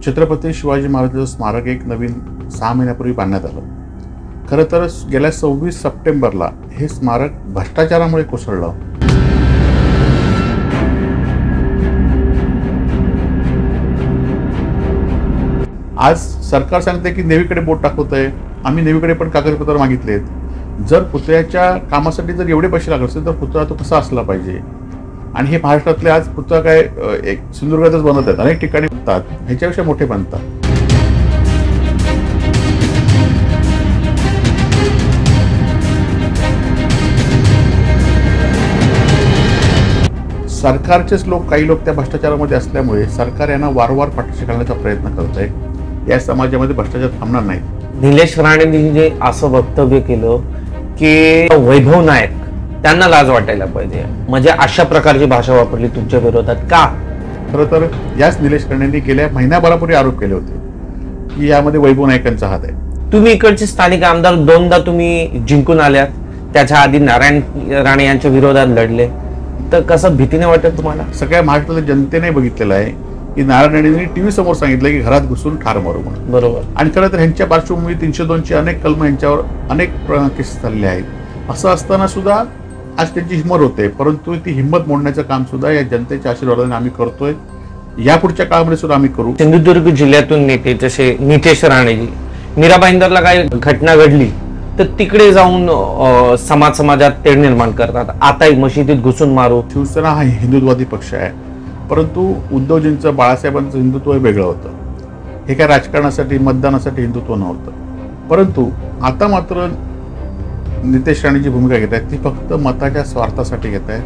छत्रपती शिवाजी महाराजांचं स्मारक एक नवीन 6 महिन्यापूर्वी बांधण्यात आलं. खरं तर गेल्या 26 सप्टेंबरला हे स्मारक भ्रष्टाचारामुळे कोसळलं. आज सरकार सांगते की नेव्हीकडे बोट दाखवतंय, आम्ही नेव्हीकडे पण कागदपत्र मागितलेत. जर पुतळ्याच्या कामासाठी जर एवढे पैसे लागत असतील तर पुतळा तो कसा असला पाहिजे. आणि हे महाराष्ट्रातले आज पुतळा काय एक सिंधुदुर्गातच बनवत आहेत, अनेक ठिकाणी बनतात, ह्याच्यापेक्षा मोठे बनतात. सरकारचेच काही लोक त्या भ्रष्टाचारामध्ये असल्यामुळे सरकार यांना वारंवार पाठीशी घालण्याचा प्रयत्न करत आहे. या समाजामध्ये भ्रष्टाचार थांबणार नाही. निलेश राणेंनी जे असं वक्तव्य केलं की वैभव नाईक त्यांना लाज वाटायला पाहिजे, म्हणजे अशा प्रकारची भाषा वापरली तुमच्या विरोधात का? खरं तर याच निलेश राणेंनी गेल्या महिन्याभरापूर्वी आरोप केले होते की यामध्ये वैभव नाईकांचा हात आहे. तुम्ही इकडचे स्थानिक आमदार दोनदा तुम्ही जिंकून आल्यात, त्याच्या आधी नारायण राणे यांच्या विरोधात लढले, तर कसं भीतीने वाटत तुम्हाला? सगळ्या महाराष्ट्रातल्या जनतेने बघितलेलं आहे की नारायण राणेंनी टीव्ही समोर सांगितलं की घरात घुसून ठार मारू म्हणून. बरोबर. आणि खरं तर ह्यांच्या पार्श्वभूमी 302ची अनेक कलम यांच्यावर अनेक केसेस चालले आहेत. असं असताना सुद्धा आज त्यांची हिंमत होते, परंतु ती हिंमत मोडण्याचं काम सुद्धा या जनतेच्या आशीर्वादाने आम्ही करतोय. यापुढच्या काळामध्ये सुद्धा आम्ही करू. सिंधुदुर्ग जिल्ह्यातून नेते जसे नितेश राणेजी, मीरा भाईंदरला काही घटना घडली तर तिकडे जाऊन समाजात तेढ निर्माण करतात. आता मशिदीत घुसून मारू. शिवसेना हा हिंदुत्ववादी पक्ष आहे, परंतु उद्धवजींचं बाळासाहेबांचं हिंदुत्व वेगळं होतं. हे काय राजकारणासाठी मतदानासाठी हिंदुत्व नव्हतं. परंतु आता मात्र नितेश राणेची भूमिका घेत आहेत ती फक्त मताच्या स्वार्थासाठी घेत आहेत.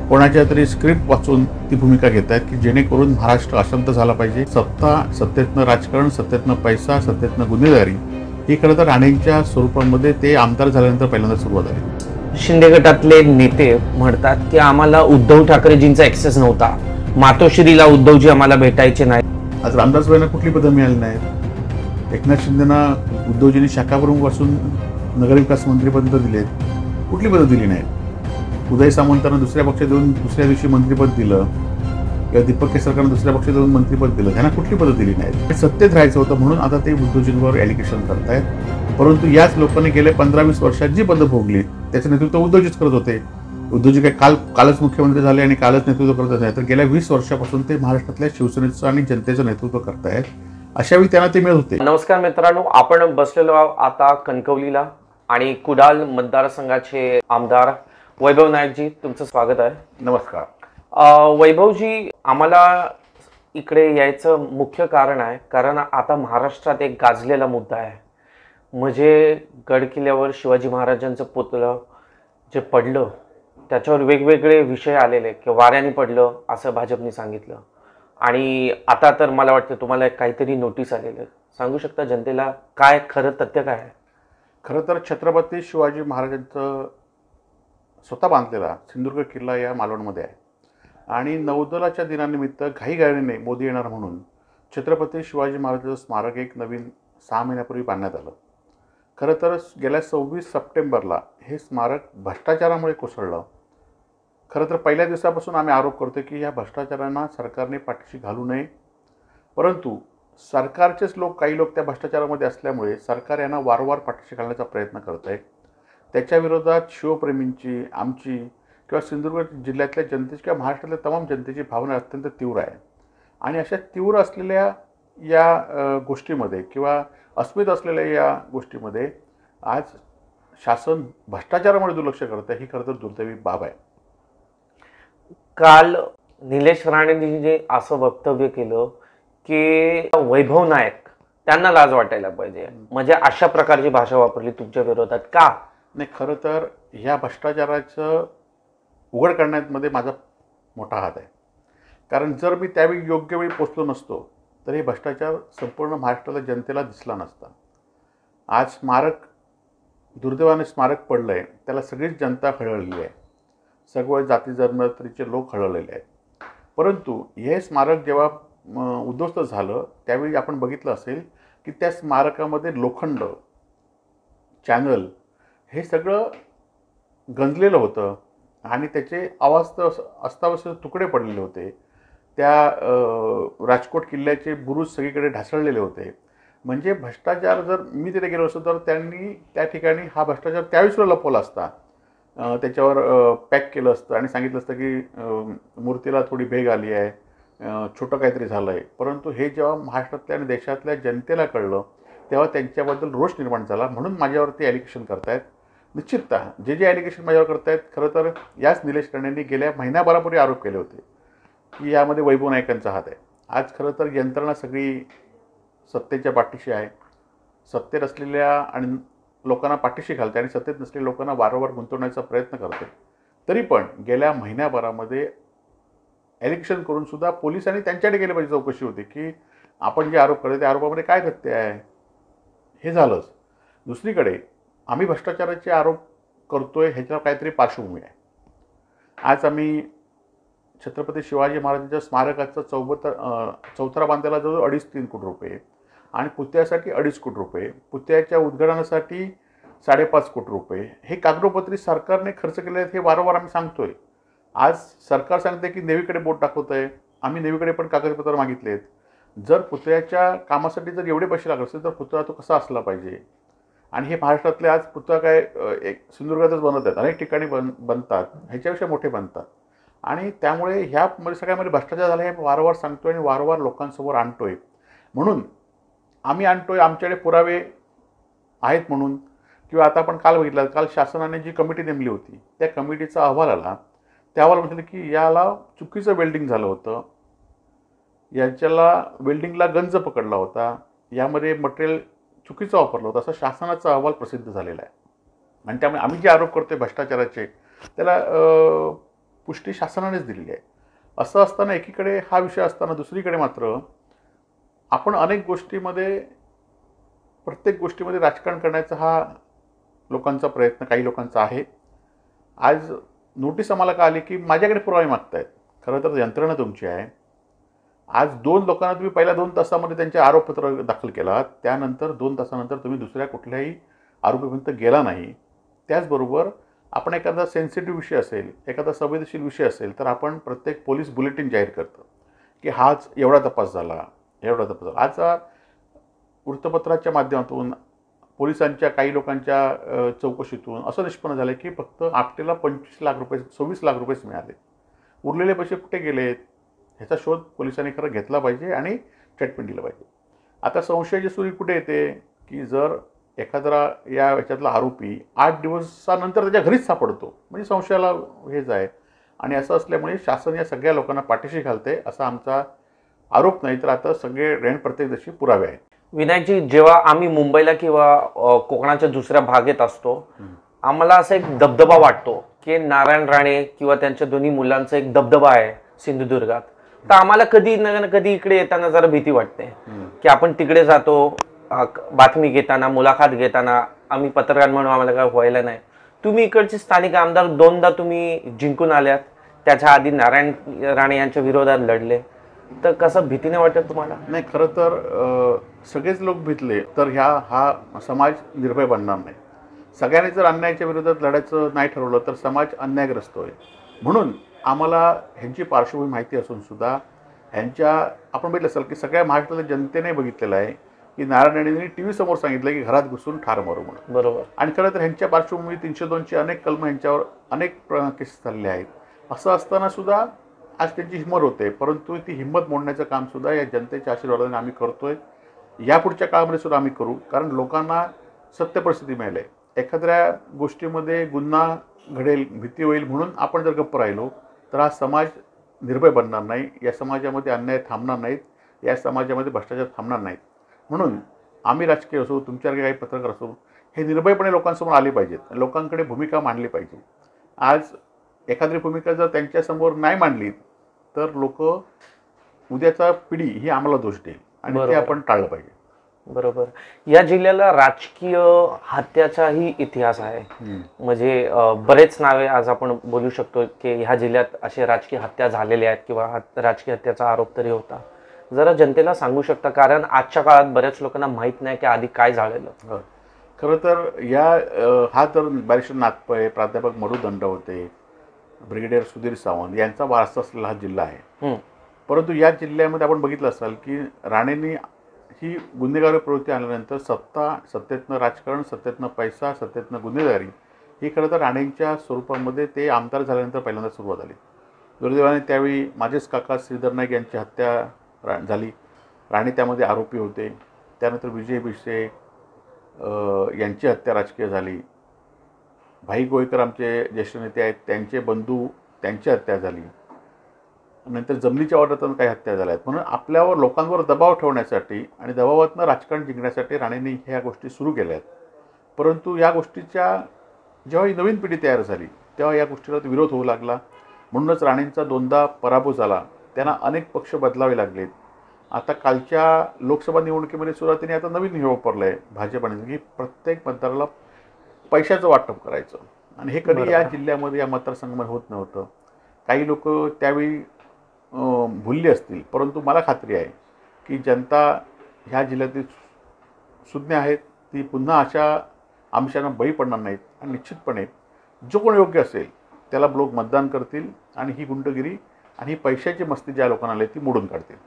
कोणाच्या तरी स्क्रिप्ट वाचून ती भूमिका घेत आहेत की जेणेकरून महाराष्ट्र अशांत झाला पाहिजे. सत्तेतनं राजकारण, सत्तेतनं पैसा, सत्तेतनं गुन्हेगारी ही खरं तर राणेंच्या स्वरूपामध्ये ते आमदार झाल्यानंतर पहिल्यांदा सुरुवात झाली. शिंदे गटातले नेते म्हणतात की आम्हाला उद्धव ठाकरेजींचा ऍक्सेस नव्हता, मातोश्रीला उद्धवजी आम्हाला भेटायचे नाही. आज रामदासबाईंना कुठली पदं मिळाली नाहीत. एकनाथ शिंदेना उद्धवजींनी शाखाप्रमुख पासून नगरविकास मंत्रीपद दिलेत, कुठली पदं दिली नाहीत. उदय सामंतांना दुसऱ्या पक्षात देऊन दुसऱ्या दिवशी मंत्रीपद दिलं, किंवा दीपक केसरकरांना दुसऱ्या पक्षात देऊन मंत्रीपद दिलं, त्यांना कुठली पदं दिली नाहीत. सत्तेत राहायचं होतं म्हणून आता ते उद्धवजींवर ॲलिगेशन करतायत. परंतु याच लोकांनी गेले 15-20 वर्षात जी पदं भोगली त्याचं नेतृत्व उद्धवजीच करत होते. उद्धवजी काय कालच मुख्यमंत्री झाले आणि कालच नेतृत्व करत नाही, तर गेल्या 20 वर्षापासून ते महाराष्ट्रातल्या शिवसेनेचं आणि जनतेचं नेतृत्व करतायत. अशा वेळी त्यांना ते मिळत होते. नमस्कार मित्रांनो, आपण बसलेलो आहोत आता कणकवलीला आणि कुडाल मतदारसंघाचे आमदार वैभव नाईकजी, तुमचं स्वागत आहे. नमस्कार. वैभवजी, आम्हाला इकडे यायचं मुख्य कारण आहे कारण आता महाराष्ट्रात एक गाजलेला मुद्दा आहे, म्हणजे गड किल्ल्यावर शिवाजी महाराजांचं पुतळं जे पडलं त्याच्यावर वेगवेगळे विषय आलेले की वाऱ्याने पडलं असं भाजपने सांगितलं, आणि आता तर मला वाटतं तुम्हाला काहीतरी नोटीस आलेलं. सांगू शकता जनतेला काय खरं तथ्य काय आहे? खरं तर छत्रपती शिवाजी महाराजांचं स्वतः बांधलेला सिंधुदुर्ग किल्ला या मालवणमध्ये आहे आणि नौदलाच्या दिनानिमित्त घाईघाईने मोदी येणार म्हणून छत्रपती शिवाजी महाराजांचं स्मारक एक नवीन 6 महिन्यापूर्वी बांधण्यात आलं. खरं तर गेल्या 26 सप्टेंबरला हे स्मारक भ्रष्टाचारामुळे कोसळलं. खरं तर पहिल्या दिवसापासून आम्ही आरोप करतो की या भ्रष्टाचारांना सरकारने पाठीशी घालू नये, परंतु सरकारचेच काही लोक त्या भ्रष्टाचारामध्ये असल्यामुळे सरकार यांना वारंवार पाठीशी घालण्याचा प्रयत्न करत आहे. त्याच्या विरोधात शिवप्रेमींची, आमची किंवा सिंधुदुर्ग जिल्ह्यातल्या जनतेची किंवा महाराष्ट्रातल्या तमाम जनतेची भावना अत्यंत तीव्र आहे. आणि अशा तीव्र असलेल्या या गोष्टीमध्ये किंवा अस्मित असलेल्या या गोष्टीमध्ये आज शासन भ्रष्टाचारामुळे दुर्लक्ष करत आहे, ही खरं तर दुर्दैवी बाब आहे. काल निलेश राणेंनी जे असं वक्तव्य केलं की वैभव नाईक त्यांना लाज वाटायला पाहिजे, म्हणजे अशा प्रकारची भाषा वापरली तुमच्या विरोधात का? नाही, खरं तर ह्या भ्रष्टाचाराचं उघड करण्यामध्ये माझा मोठा हात आहे. कारण जर मी त्यावेळी योग्य वेळी पोचलो नसतो तर हे भ्रष्टाचार संपूर्ण महाराष्ट्राला जनतेला दिसला नसता. आज दुर्दैवाने स्मारक पडलं आहे, त्याला सगळीच जनता खळलेली आहे, सर्व जाती जन्मत्रीचे लोक खळलेले आहेत. परंतु हे स्मारक जेव्हा उद्ध्वस्त झालं त्यावेळी आपण बघितलं असेल की त्या स्मारकामध्ये लोखंड, चॅनल हे सगळं गंजलेलं होतं आणि त्याचे अस्ताव्यस्त तुकडे पडलेले होते. त्या राजकोट किल्ल्याचे बुरुज सगळीकडे ढासळलेले होते. म्हणजे भ्रष्टाचार जर मी तिथे गेलो असतो तर त्यांनी त्या ठिकाणी हा भ्रष्टाचार त्यावेळेस लपवला असता. त्याच्यावर पॅक केलं असतं आणि सांगितलं असतं की मूर्तीला थोडी भेग आली आहे, छोटं काहीतरी झालं आहे. परंतु हे जेव्हा महाराष्ट्रातल्या आणि देशातल्या जनतेला कळलं तेव्हा त्यांच्याबद्दल रोष निर्माण झाला. म्हणून माझ्यावरती ॲलिगेशन करतायत. निश्चिततः जे जे ॲलिगेशन माझ्यावर करतायत, खरं तर याच निलेश राणेंनी गेल्या महिन्याभरापूर्वी आरोप केले होते की यामध्ये वैभव नाईकांचा हात आहे. आज खरं तर यंत्रणा सगळी सत्तेच्या पाठीशी आहे. सत्तेत असलेल्या आणि लोकांना पाठीशी घालते आणि सत्तेत नसलेल्या लोकांना वारंवार गुंतवण्याचा प्रयत्न करते. तरी पण गेल्या महिन्याभरामध्ये ॲलिगेशन करून सुद्धा पोलिसांनी त्यांच्याकडे गेले पाहिजे चौकशी होती की आपण जे आरोप करतो त्या आरोपामध्ये काय तथ्य आहे. हे झालंच. दुसरीकडे आम्ही भ्रष्टाचाराचे आरोप करतोय ह्याच्यावर काहीतरी पार्श्वभूमी आहे. आज आम्ही छत्रपती शिवाजी महाराजांच्या स्मारकाचा चौथरा बांधायला जवळ 2.5-3 कोटी रुपये आणि पुतळ्यासाठी 2.5 कोटी रुपये, पुतळ्याच्या उद्घाटनासाठी 5.5 कोटी रुपये हे कागदोपत्री सरकारने खर्च केले आहेत. हे वारंवार आम्ही सांगतोय. आज सरकार सांगते की नेव्हीकडे बोट दाखवत आहे. आम्ही नेव्हीकडे पण कागदपत्र मागितलेत. जर पुतळ्याच्या कामासाठी जर एवढे पैसे लागत असतील तर पुतळा तो कसा असला पाहिजे. आणि हे महाराष्ट्रातले आज पुतळा काय एक सिंधुदुर्गातच बनत आहेत, अनेक ठिकाणी बनतात, ह्याच्यापेक्षा मोठे बनतात. आणि त्यामुळे ह्या सगळ्यामध्ये भ्रष्टाचार झाला हे वारंवार सांगतोय आणि वारंवार लोकांसमोर आणतोय. म्हणून आम्ही आणतोय आमच्याकडे पुरावे आहेत म्हणून. किंवा आता आपण काल बघितलं, काल शासनाने जी कमिटी नेमली होती त्या कमिटीचा अहवाल आला. त्या अहवाल म्हटलं की याला चुकीचं वेल्डिंग झालं होतं, याच्याला वेल्डिंगला गंज पकडला होता, यामध्ये मटेरियल चुकीचं वापरलं होतं, असं शासनाचा अहवाल प्रसिद्ध झालेला आहे. आणि त्यामुळे आम्ही जे आरोप करतोय भ्रष्टाचाराचे त्याला पुष्टी शासनानेच दिलेली आहे. असं असताना एकीकडे हा विषय असताना दुसरीकडे मात्र आपण अनेक गोष्टीमध्ये प्रत्येक गोष्टीमध्ये राजकारण करण्याचा हा लोकांचा प्रयत्न काही लोकांचा आहे. आज नोटीस आम्हाला का आली की माझ्याकडे पुरावे मागतायत. खरं तर यंत्रणा तुमची आहे. आज 2 लोकांना तुम्ही पहिल्या 2 तासामध्ये त्यांचे आरोपपत्र दाखल केला, त्यानंतर 2 तासानंतर तुम्ही दुसऱ्या कुठल्याही आरोपीपर्यंत गेला नाही. त्याचबरोबर आपण एखादा सेन्सिटिव्ह विषय असेल, एखादा संवेदनशील विषय असेल तर आपण प्रत्येक पोलीस बुलेटिन जाहीर करतो की हाच एवढा तपास झाला, एवढा तपास झाला. आज वृत्तपत्राच्या माध्यमातून पोलिसांच्या काही लोकांच्या चौकशीतून असं निष्पन्न झालं की फक्त आपटेला 25 लाख रुपये 26 लाख रुपयेच मिळाले. उरलेले पैसे कुठे गेलेत ह्याचा शोध पोलिसांनी खरं घेतला पाहिजे आणि स्टेटमेंट दिलं पाहिजे. आता संशयाची सुरी कुठे येते की जर एखादा या ह्याच्यातला आरोपी 8 दिवसानंतर त्याच्या घरीच सापडतो म्हणजे संशयाला हेच आहे. आणि असं असल्यामुळे शासन या सगळ्या लोकांना पाठीशी घालते असा आमचा आरोप नाही तर आता सगळे प्रत्यक्षदर्शी पुरावे आहेत. विनायकजी, जेव्हा आम्ही मुंबईला किंवा कोकणाच्या दुसऱ्या भागेत असतो आम्हाला असा एक दबदबा वाटतो की नारायण राणे किंवा त्यांच्या दोन्ही मुलांचा एक दबदबा आहे सिंधुदुर्गात. तर आम्हाला कधी ना कधी इकडे येताना जरा भीती वाटते की आपण तिकडे जातो, बातमी घेताना मुलाखत घेताना आम्ही पत्रकार म्हणून आम्हाला काय व्हायला नाही. तुम्ही इकडचे स्थानिक आमदार 2दा तुम्ही जिंकून आल्यात, त्याच्या आधी नारायण राणे यांच्या विरोधात लढले, तर कसं भीतीने वाटत तुम्हाला? नाही, खरं तर सगळेच लोक भितले तर हा समाज निर्भय बनणार नाही. सगळ्यांनी जर अन्यायाच्या विरोधात लढायचं नाही ठरवलं तर समाज अन्यायग्रस्त होईल. म्हणून आम्हाला ह्यांची पार्श्वभूमी माहिती असून सुद्धा आपण बघितलं असेल की सगळ्या महाराष्ट्रातल्या जनतेने बघितलेलं आहे की नारायण राणेंनी TV समोर सांगितलं की घरात घुसून ठार मारू म्हणून. बरोबर. आणि खरं तर ह्यांच्या पार्श्वभूमी 302ची अनेक कलमं ह्यांच्यावर अनेक केसेस चालले आहेत. असं असताना सुद्धा आज त्यांची हिंमत होते, परंतु ती हिंमत मोडण्याचं काम सुद्धा या जनतेच्या आशीर्वादाने आम्ही करतोय. यापुढच्या काळामध्ये सुद्धा आम्ही करू, कारण लोकांना सत्य परिस्थिती मिळाली. एखाद्या गोष्टीमध्ये गुन्हा घडेल, भीती होईल म्हणून आपण जर गप्प राहिलो तर हा समाज निर्भय बनणार नाही. या समाजामध्ये अन्याय थांबणार नाहीत, या समाजामध्ये भ्रष्टाचार थांबणार नाहीत. म्हणून आम्ही राजकीय असो, तुमच्यासारखे काही पत्रकार असो, हे निर्भयपणे लोकांसमोर आले पाहिजेत, लोकांकडे भूमिका मांडली पाहिजे. आज एखादी भूमिका जर त्यांच्यासमोर नाही मांडली तर लोक उद्याचा पिढी ही आम्हाला दोष देईल आणि ते आपण टाळलं पाहिजे. बरोबर. या जिल्ह्याला राजकीय हत्याचाही इतिहास आहे. म्हणजे बरेच नावे आज आपण बोलू शकतो की ह्या जिल्ह्यात असे राजकीय हत्या झालेल्या आहेत किंवा राजकीय हत्याचा आरोप तरी होता. जरा जनतेला सांगू शकता, कारण आजच्या काळात बऱ्याच लोकांना माहीत नाही की आधी काय झालेलं. खरं तर हा तर बॅरिस्टर नाथपै, प्राध्यापक मधु दंडवते, ब्रिगेडियर सुधीर सावंत यांचा वारसा असलेला हा जिल्हा आहे. परंतु या जिल्ह्यामध्ये आपण बघितलं असाल की राणेंनी ही गुन्हेगारी प्रवृत्ती आणल्यानंतर सत्तेतनं राजकारण, सत्तेतनं पैसा, सत्तेतनं गुन्हेगारी ही खरं तर राणेंच्या स्वरूपामध्ये ते आमदार झाल्यानंतर पहिल्यांदा सुरुवात झाली. दुर्दैवाने त्यावेळी माझेच काका श्रीधर नाईक यांची हत्या झाली. राणे त्यामध्ये आरोपी होते. त्यानंतर विजय भिसे यांची हत्या राजकीय झाली. भाई गोयकर आमचे ज्येष्ठ नेते आहेत, त्यांचे बंधू त्यांची हत्या झाली. नंतर जमिनीच्या वादातून काही हत्या झाल्या आहेत. म्हणून आपल्यावर लोकांवर दबाव ठेवण्यासाठी आणि दबावातनं राजकारण जिंकण्यासाठी राणेंनी ह्या गोष्टी सुरू केल्या आहेत. परंतु या गोष्टीच्या जेव्हा ही नवीन पिढी तयार झाली तेव्हा या गोष्टीला विरोध होऊ लागला. म्हणूनच राणेंचा दोनदा पराभव झाला. त्यांना अनेक पक्ष बदलावे लागलेत. आता कालच्या लोकसभा निवडणुकीमध्ये सुद्धा त्यांनी आता नवीन हे वापरलं आहे भाजपाने की प्रत्येक मतदाराला पैशाचं वाटप करायचं. आणि हे कधी या जिल्ह्यामध्ये या मतदारसंघामध्ये होत नव्हतं. काही लोक त्यावेळी भुलली असतील, परंतु मला खात्री आहे की जनता ह्या जिल्ह्यातील सुज्ञ आहेत. ती पुन्हा अशा आमिषांना बळी पडणार नाहीत आणि निश्चितपणे जो कोण योग्य असेल त्याला लोक मतदान करतील आणि ही गुंडगिरी आणि ही पैशाची मस्ती ज्या लोकांना आली ती मोडून काढतील.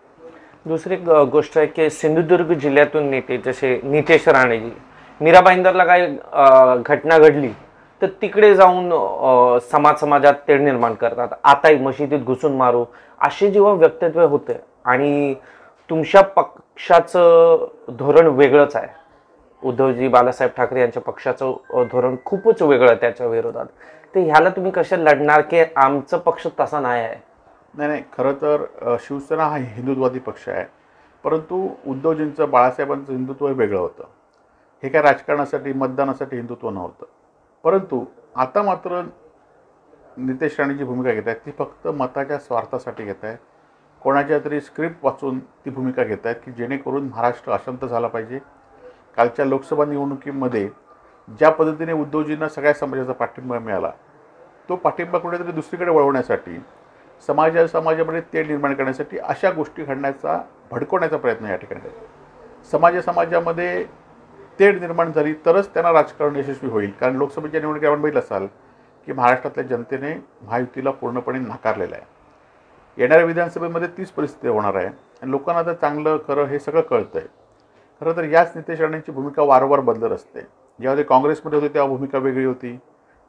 दुसरी गोष्ट आहे की सिंधुदुर्ग जिल्ह्यातून नेते जसे नितेश राणेजी, मीरा भाईंदरला काही घटना घडली तर तिकडे जाऊन समाजात तेढ निर्माण करतात. आताही मशिदीत घुसून मारू असे जेव्हा वक्तव्य होते आणि तुमच्या पक्षाचं धोरण वेगळंच आहे, उद्धवजी बाळासाहेब ठाकरे यांच्या पक्षाचं धोरण खूपच वेगळं आहे त्याच्या विरोधात, तर ह्याला तुम्ही कशा लढणार की आमचं पक्ष तसा नाही आहे? नाही, खरं तर शिवसेना हा हिंदुत्ववादी पक्ष आहे. परंतु उद्धवजींचं, बाळासाहेबांचं हिंदुत्व हे वेगळं होतं. हे काय राजकारणासाठी मतदानासाठी हिंदुत्व नव्हतं. परंतु आता मात्र नितेश राणेची भूमिका घेत आहेत ती फक्त मताच्या स्वार्थासाठी घेत आहेत. कोणाच्या तरी स्क्रिप्ट वाचून ती भूमिका घेत आहेत की जेणेकरून महाराष्ट्र अशांत झाला पाहिजे. कालच्या लोकसभा निवडणुकीमध्ये ज्या पद्धतीने उद्धवजींना सगळ्या समाजाचा पाठिंबा मिळाला, तो पाठिंबा कुठेतरी दुसरीकडे वळवण्यासाठी, समाजामध्ये तेढ निर्माण करण्यासाठी अशा गोष्टी घडण्याचा, भडकवण्याचा प्रयत्न या ठिकाणी करतात. समाजामध्ये तेढ निर्माण झाली तरच त्यांना राजकारण यशस्वी होईल. कारण लोकसभेच्या निवडणुकीत आपण बघितलं असाल की महाराष्ट्रातल्या जनतेने महायुतीला पूर्णपणे नाकारलेलं आहे. येणाऱ्या विधानसभेमध्ये तीच परिस्थिती होणार आहे आणि लोकांना आता चांगलं खरं हे सगळं कळतं आहे. खरं तर याच नितेश राणेंची भूमिका वारंवार बदलत असते. जेव्हा ते काँग्रेसमध्ये होते तेव्हा भूमिका वेगळी होती,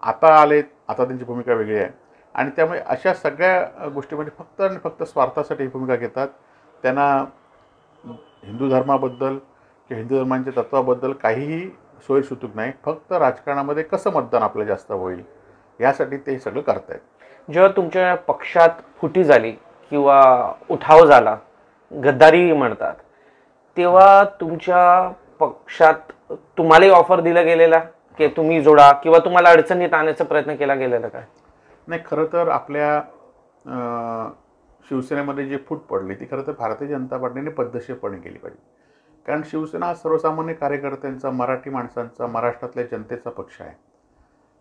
आता आलेत आता त्यांची भूमिका वेगळी आहे. आणि त्यामुळे अशा सगळ्या गोष्टीमध्ये फक्त आणि फक्त स्वार्थासाठी भूमिका घेतात. त्यांना हिंदू धर्माबद्दल किंवा हिंदू धर्मांच्या तत्वाबद्दल काहीही सोयीसुतूक नाही. फक्त राजकारणामध्ये कसं मतदान आपलं जास्त होईल यासाठी ते सगळं करत आहेत. जेव्हा तुमच्या पक्षात फुटी झाली किंवा उठाव झाला, गद्दारी म्हणतात, तेव्हा तुमच्या पक्षात तुम्हालाही ऑफर दिला गेलेला की तुम्ही जोडा किंवा तुम्हाला अडचणीत आणण्याचा प्रयत्न केला गेलेला काय? नाही, खरं तर आपल्या शिवसेनेमध्ये जी फूट पडली ती खरं तर भारतीय जनता पार्टीने पद्धतशीरपणे केली पाहिजे. कारण शिवसेना हा सर्वसामान्य कार्यकर्त्यांचा, मराठी माणसांचा, महाराष्ट्रातल्या जनतेचा पक्ष आहे.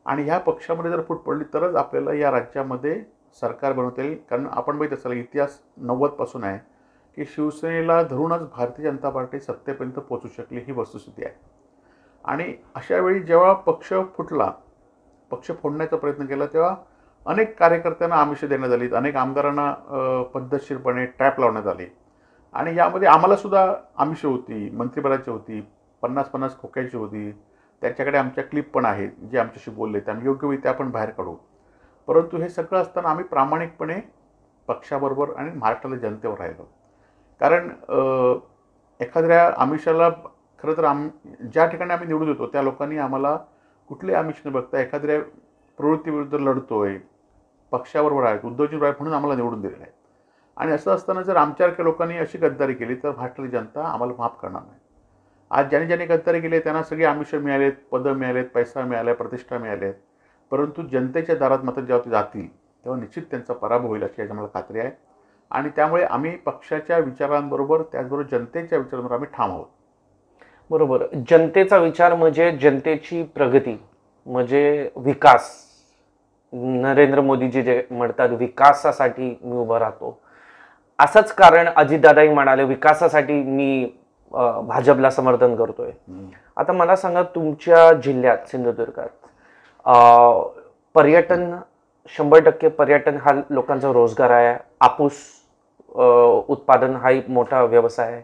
आणि ह्या पक्षामध्ये जर फूट पडली तरच आपल्याला या राज्यामध्ये सरकार बनवता येईल. कारण आपण बघित असाल इतिहास 90पासून आहे की शिवसेनेला धरूनच भारतीय जनता पार्टी सत्तेपर्यंत पोहोचू शकली, ही वस्तुस्थिती आहे. आणि अशा वेळी जेव्हा पक्ष फुटला, पक्ष फोडण्याचा प्रयत्न केला, तेव्हा अनेक कार्यकर्त्यांना आमिष देण्यात आली, अनेक आमदारांना पद्धतशीरपणे ट्रॅप लावण्यात आली. आणि यामध्ये आम्हालासुद्धा आमिष होती, मंत्रिपदाची होती, 50-50 खोक्याची होती. त्याच्याकडे आमच्या क्लिप पण आहेत जे आमच्याशी बोलले, ते आम्ही योग्य वेळी त्या पण बाहेर काढू. परंतु हे सगळं असताना आम्ही प्रामाणिकपणे पक्षाबरोबर आणि महाराष्ट्राला जनतेवर राहिलो. कारण एखाद्या आमिषाला खरं तर ज्या ठिकाणी आम्ही निवडून येतो त्या लोकांनी आम्हाला कुठले आमिष न बघता एखाद्या प्रवृत्तीविरुद्ध लढतोय, पक्षाबरोबर आहेत, उद्धवजी आहेत म्हणून आम्हाला निवडून दिलेलं आहे. आणि असं असताना जर आमच्यासारख्या लोकांनी अशी गद्दारी केली तर महाराष्ट्राची जनता आम्हाला माफ करणार नाही. आज ज्याने गद्दारी केली त्यांना सगळी आमिष मिळालेत, पदं मिळालेत, पैसा मिळाला, प्रतिष्ठा मिळालेत. परंतु जनतेच्या दारात मात्र जेव्हा ते जातील तेव्हा निश्चित त्यांचा पराभव होईल अशी याची मला खात्री आहे. आणि त्यामुळे आम्ही पक्षाच्या विचारांबरोबर त्याचबरोबर जनतेच्या विचारांबरोबर आम्ही ठाम आहोत. बरोबर. जनतेचा विचार म्हणजे जनतेची प्रगती, म्हणजे विकास. नरेंद्र मोदीजी जे म्हणतात विकासासाठी मी उभा राहतो, असंच कारण अजितदादाही म्हणाले विकासासाठी मी भाजपला समर्थन करतोय. आता मला सांगा, तुमच्या जिल्ह्यात सिंधुदुर्गात पर्यटन 100% पर्यटन हा लोकांचा रोजगार आहे. आपूस उत्पादन हाही मोठा व्यवसाय आहे.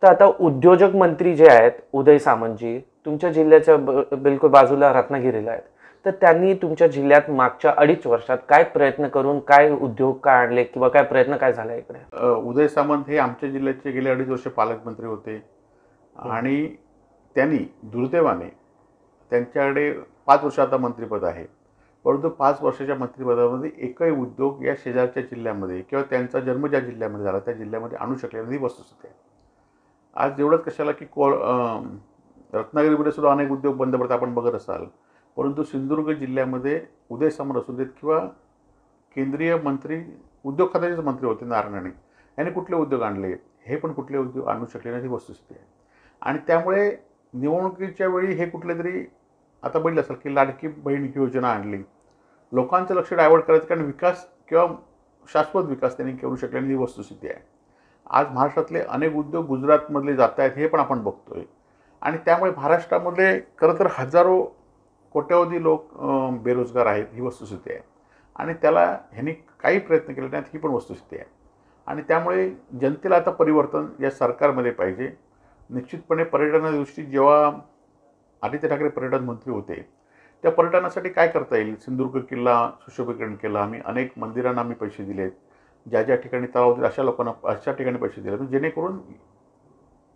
तर आता उद्योजक मंत्री जे आहेत उदय सामंतजी, तुमच्या जिल्ह्याच्या बिलकुल बाजूला रत्नागिरीला आहेत. तर त्यांनी तुमच्या जिल्ह्यात मागच्या 2.5 वर्षात काय प्रयत्न करून काय उद्योग काय आणले किंवा काय प्रयत्न काय झाला इकडे? उदय सामंत हे आमच्या जिल्ह्याचे गेले 2.5 वर्ष पालकमंत्री होते आणि त्यांनी दुर्दैवाने त्यांच्याकडे 5 वर्ष आता मंत्रिपद आहे, परंतु 5 वर्षाच्या मंत्रिपदामध्ये एकही उद्योग या शेजारच्या जिल्ह्यामध्ये किंवा त्यांचा जन्म ज्या जिल्ह्यामध्ये झाला त्या जिल्ह्यामध्ये आणू शकले नाही. वस्तुस्थिती आहे. आज एवढंच कशाला की रत्नागिरीमध्ये सुद्धा अनेक उद्योग बंद पडतात, आपण बघत असाल, परंतु सिंधुदुर्ग जिल्ह्यामध्ये उदय सामंत असू देत किंवा केंद्रीय मंत्री उद्योग खात्याचेच मंत्री होते नारायण राणे, यांनी कुठले उद्योग आणले, हे पण कुठले उद्योग आणू शकले नाही, ही वस्तुस्थिती आहे. आणि त्यामुळे निवडणुकीच्या वेळी हे कुठले तरी आता बघितलं असेल की लाडकी बहीण योजना आणली, लोकांचं लक्ष डायव्हर्ट करायचं, कारण विकास किंवा शाश्वत विकास त्यांनी करू शकले नाही, ही वस्तुस्थिती आहे. आज महाराष्ट्रातले अनेक उद्योग गुजरातमधले जात आहेत, हे पण आपण बघतोय. आणि त्यामुळे महाराष्ट्रामध्ये खरं तर हजारो कोट्यावधी लोक बेरोजगार आहेत, ही वस्तुस्थिती आहे. आणि त्याला ह्यांनी काही प्रयत्न केले नाहीत, ही पण वस्तुस्थिती आहे. आणि त्यामुळे जनतेला आता परिवर्तन या सरकारमध्ये पाहिजे. निश्चितपणे पर्यटनाच्या दृष्टी जेव्हा आदित्य ठाकरे पर्यटन मंत्री होते, त्या पर्यटनासाठी काय करता येईल, सिंधुदुर्ग किल्ला सुशोभीकरण केलं आम्ही, अनेक मंदिरांना आम्ही पैसे दिलेत, ज्या ज्या ठिकाणी तलाव होते अशा लोकांना अशा ठिकाणी पैसे दिले, जेणेकरून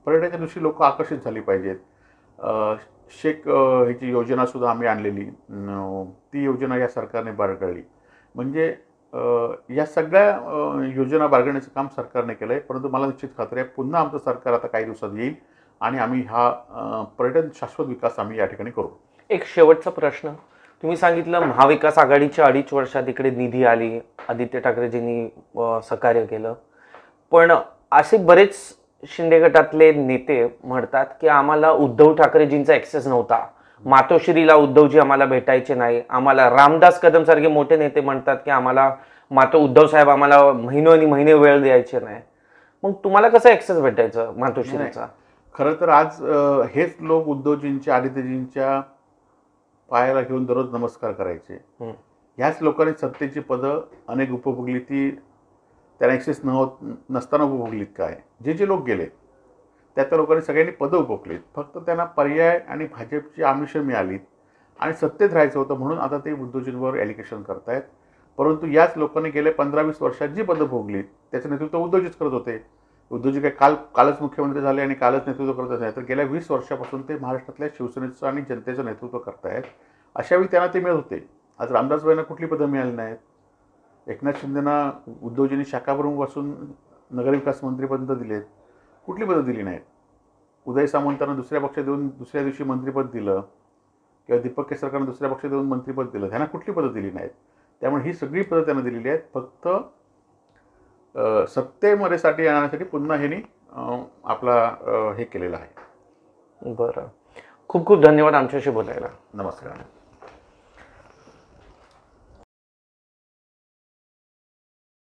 पर्यटनाच्या दृष्टी लोक आकर्षित झाली पाहिजेत. ह्याची योजनासुद्धा आम्ही आणलेली, ती योजना या सरकारने बाळगली. म्हणजे या सगळ्या योजना बाळगण्याचं काम सरकारने केलं आहे. परंतु मला निश्चित खात्री आहे पुन्हा आमचं सरकार आता काही दिवसात येईल आणि आम्ही हा पर्यटन शाश्वत विकास आम्ही या ठिकाणी करू. एक शेवटचा प्रश्न, तुम्ही सांगितलं महाविकास आघाडीच्या 2.5 वर्षात इकडे निधी आली, आदित्य ठाकरेजींनी सहकार्य केलं, पण असे बरेच शिंदे गटातले नेते म्हणतात की आम्हाला उद्धव ठाकरेजींचा ॲक्सेस नव्हता, मातोश्रीला उद्धवजी आम्हाला भेटायचे नाही, आम्हाला रामदास कदम सारखे मोठे नेते म्हणतात की आम्हाला उद्धव साहेब आम्हाला महिने वेळ द्यायचे नाही. मग तुम्हाला कसं ॲक्सेस भेटायचं मातोश्रीचा? खरं तर आज हेच लोक उद्धवजींच्या आदित्यजींच्या पायाला घेऊन दररोज नमस्कार करायचे. ह्याच लोकांनी सत्तेची पदं अनेक उपभोगली, ती त्यांना ॲक्सेस नसताना उपभोगलीत. काय जे लोक गेले त्या लोकांनी सगळ्यांनी पदं उपभोगलीत, फक्त त्यांना पर्याय आणि भाजपची आमिषं मिळालीत आणि सत्तेत राहायचं होतं म्हणून आता ते उद्धवजींवर ॲलिगेशन करतायत. परंतु याच लोकांनी गेले 15-20 वर्षात जी पदं भोगलीत त्याचं नेतृत्व उद्धवजीच करत होते. उद्धवजी काय कालच मुख्यमंत्री झाले आणि कालच नेतृत्व करत नाही, तर गेल्या 20 वर्षापासून ते महाराष्ट्रातल्या शिवसेनेचं आणि जनतेचं नेतृत्व करतायत. अशावेळी त्यांना ते मिळत होते. आज रामदासबाईंना कुठली पदं मिळाली नाहीत, एकनाथ शिंदेना उद्धवजींनी शाखाप्रमुखापासून नगरविकास मंत्रीपद दिलेत, कुठली पदं दिली नाहीत. उदय सामंतांना दुसऱ्या पक्षात देऊन दुसऱ्या दिवशी मंत्रिपद दिलं किंवा दीपक केसरकरांना दुसऱ्या पक्षात देऊन मंत्रिपद दिलं, त्यांना कुठली पदं दिली नाहीत. त्यामुळे ही सगळी पदं त्यांना दिलेली आहेत, फक्त सत्तेमध्ये साठी येण्यासाठी पुन्हा ह्यांनी आपला हे केलेलं आहे. बरं, खूप खूप धन्यवाद आमच्याशी बोलायला. नमस्कार.